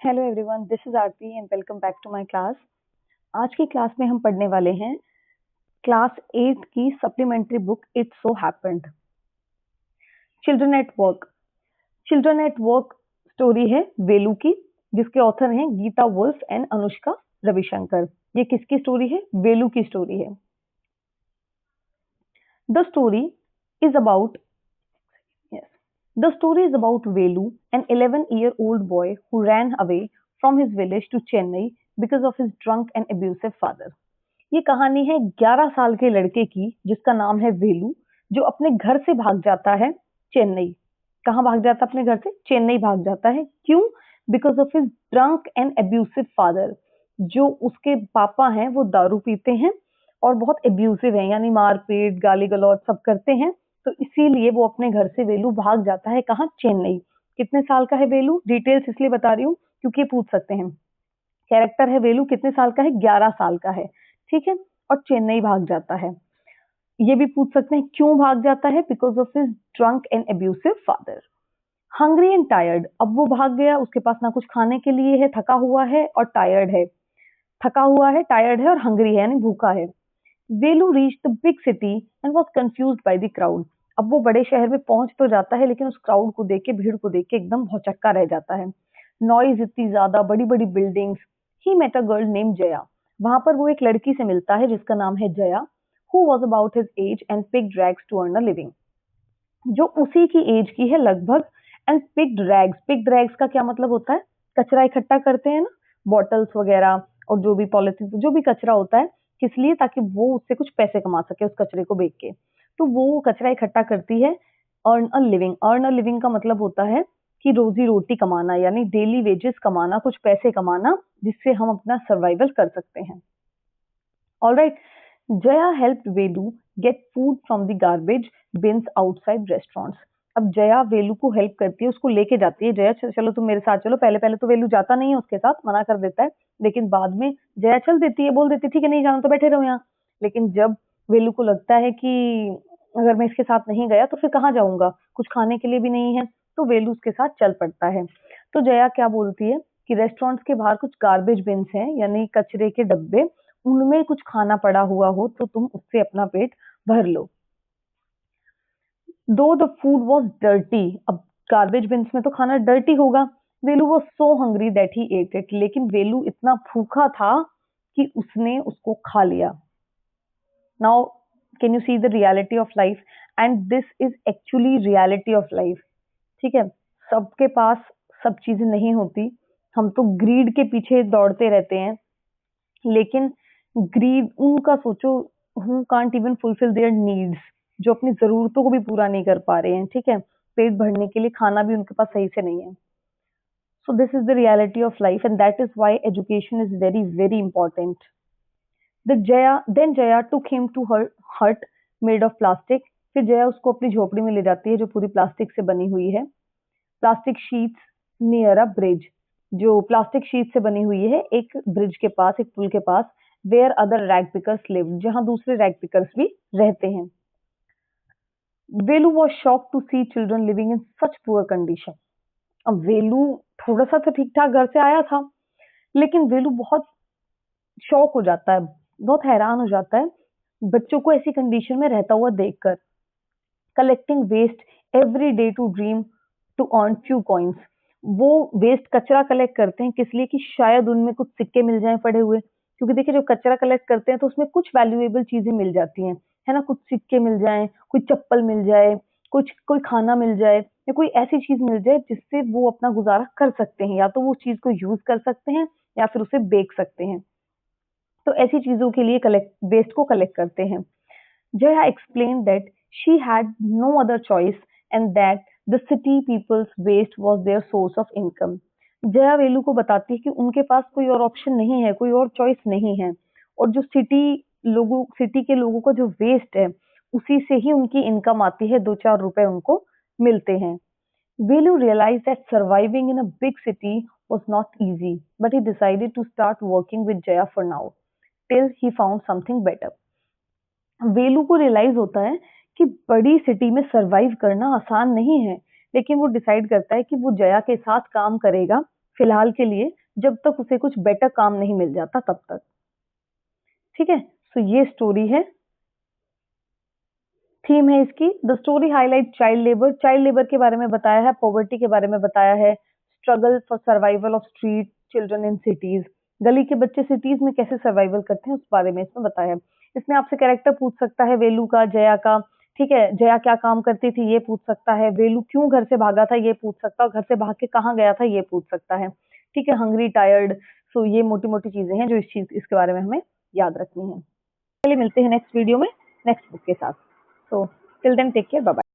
Hello everyone, this is Aarti and welcome back to my class. आज की class में हम पढ़ने वाले हैं क्लास 8 की supplementary book it so happened. Children at work. Children at work story है वेलू की, जिसके ऑथर हैं गीता वुल्फ एंड अनुष्का रविशंकर। ये किसकी स्टोरी है? वेलू की स्टोरी है। The story is about The story is about Velu, an 11-year-old boy who ran away from his village to Chennai because of his drunk and abusive father. ये कहानी है 11 साल के लड़के की जिसका नाम है वेलू, जो अपने घर से भाग जाता है चेन्नई। कहाँ भाग जाता है? अपने घर से चेन्नई भाग जाता है। क्यों? Because of his drunk and abusive father. जो उसके पापा हैं वो दारू पीते हैं और बहुत एब्यूसिव हैं, यानी मारपीट गाली गलौज सब करते हैं। तो इसीलिए वो अपने घर से वेलू भाग जाता है। कहाँ? चेन्नई। कितने साल का है वेलू? डिटेल्स इसलिए बता रही हूँ क्योंकि ये पूछ सकते हैं। कैरेक्टर है वेलू, कितने साल का है? 11 साल का है, ठीक है। और चेन्नई भाग जाता है। ये भी पूछ सकते हैं क्यों भाग जाता है? Because of his drunk and abusive father. Hungry and tired. अब वो भाग गया, उसके पास ना कुछ खाने के लिए है, थका हुआ है और टायर्ड है। थका हुआ है, टायर्ड है और हंग्री है, यानी भूखा है। Velu reach the big city and was confused by the crowd. अब वो बड़े शहर में पहुंच तो जाता है, लेकिन उस क्राउड को देख के, भीड़ को देख के एकदम भौचक्का रह जाता है। नॉइज इतनी ज्यादा, बड़ी बड़ी buildings. He met a girl name Jaya. वहां पर वो एक लड़की से मिलता है जिसका नाम है Jaya, who was about his age and picked rags to earn a living. जो उसी की एज की है लगभग। And picked rags, picked rags का क्या मतलब होता है? कचरा इकट्ठा करते हैं ना, बॉटल्स वगैरह और जो भी पॉलिथीन, जो भी कचरा होता है, किस लिए? ताकि वो उससे कुछ पैसे कमा सके उस कचरे को बेच के। तो वो कचरा इकट्ठा करती है। Earn a living, earn a living का मतलब होता है कि रोजी रोटी कमाना, यानी डेली वेजेस कमाना, कुछ पैसे कमाना, जिससे हम अपना सर्वाइवल कर सकते हैं। Alright, Jaya helped Velu get food from the garbage beans outside restaurants. अब जया वेलू को हेल्प करती है, उसको लेके जाती है। जया, चलो तुम मेरे साथ चलो। पहले पहले तो वेलू जाता नहीं है उसके साथ, मना कर देता है, लेकिन बाद में जया चल देती है, बोल देती है ठीक है नहीं जाना तो बैठे रहो यहाँ। लेकिन जब वेलू को लगता है कि अगर मैं इसके साथ नहीं गया तो फिर कहाँ जाऊंगा, कुछ खाने के लिए भी नहीं है, तो वेलू उसके साथ चल पड़ता है। तो जया क्या बोलती है कि रेस्टोरेंट्स के बाहर कुछ गार्बेज बिन्स हैं, यानी कचरे के डब्बे, उनमें कुछ खाना पड़ा हुआ हो तो तुम उससे अपना पेट भर लो। Though the food was dirty. अब गार्बेज बिन्स में तो खाना डर्टी होगा। Velu was so hungry that he ate it. लेकिन वेलू इतना भूखा था कि उसने उसको खा लिया। Now can you see the reality of life? And this is actually reality of life, ठीक है। सबके पास सब चीजें नहीं होती। हम तो ग्रीड के पीछे दौड़ते रहते हैं, लेकिन ग्रीड उनका सोचो, who can't even fulfil there needs, जो अपनी जरूरतों को भी पूरा नहीं कर पा रहे हैं, ठीक है। पेट भरने के लिए खाना भी उनके पास सही से नहीं है। So this is the reality of life and that is why education is very very important. Then Jaya took him to her hut made of plastic. फिर जया उसको अपनी झोपड़ी में ले जाती है जो पूरी प्लास्टिक से बनी हुई है। Plastic sheets near a bridge. जो प्लास्टिक शीट से बनी हुई है एक ब्रिज के पास, एक पुल के पास। Where other rag pickers live, जहां दूसरे रैग पिकर्स भी रहते हैं। Velu was shock to see children living in such poor condition. अब वेलू थोड़ा सा तो ठीक ठाक घर से आया था, लेकिन वेलू बहुत शॉक हो जाता है, बहुत हैरान हो जाता है बच्चों को ऐसी कंडीशन में रहता हुआ देखकर। Collecting waste every day to dream to earn few coins. वो वेस्ट कचरा कलेक्ट करते हैं किस लिए? कि शायद उनमें कुछ सिक्के मिल जाएं पड़े हुए। क्योंकि देखिए जब कचरा कलेक्ट करते हैं तो उसमें कुछ वैल्यूएबल चीजें मिल जाती हैं, है ना। कुछ सिक्के मिल जाएं, कोई चप्पल मिल जाए, कुछ कोई खाना मिल जाए, या कोई ऐसी चीज मिल जाए जिससे वो अपना गुजारा कर सकते हैं। या तो वो चीज को यूज कर सकते हैं या फिर उसे बेच सकते हैं। तो ऐसी चीजों के लिए कलेक्ट वेस्ट को कलेक्ट करते हैं। Jaya explained that she had no other choice and that the city people's waste was their source of income. Jaya वेलू को बताती है कि उनके पास कोई और ऑप्शन नहीं है, कोई और चॉइस नहीं है, और जो सिटी के लोगों का जो वेस्ट है उसी से ही उनकी इनकम आती है, 2-4 रुपए उनको मिलते हैं। वेलू realized that surviving in a big city was not easy, but he decided to start working with Jaya for now, till he found something better. वेलू को रियलाइज होता है कि बड़ी सिटी में सरवाइव करना आसान नहीं है, लेकिन वो डिसाइड करता है कि वो जया के साथ काम करेगा फिलहाल के लिए, जब तक उसे कुछ बेटर काम नहीं मिल जाता तब तक। ठीक है, सो ये स्टोरी है, थीम है इसकी। The story highlight child labour के बारे में बताया है, पॉवर्टी के बारे में बताया है, struggle for survival of street children in cities, गली के बच्चे सिटीज में कैसे सर्वाइवल करते हैं उस बारे में इसमें बताया है। इसमें आपसे कैरेक्टर पूछ सकता है वेलू का, जया का। ठीक है, जया क्या काम करती थी ये पूछ सकता है, वेलू क्यों घर से भागा था ये पूछ सकता है, और घर से भाग के कहाँ गया था ये पूछ सकता है। ठीक है, हंग्री, टायर्ड। सो ये मोटी मोटी चीजें हैं जो इसके बारे में हमें याद रखनी है। चलिए मिलते हैं नेक्स्ट वीडियो में नेक्स्ट बुक के साथ। So till then, take care. Bye bye.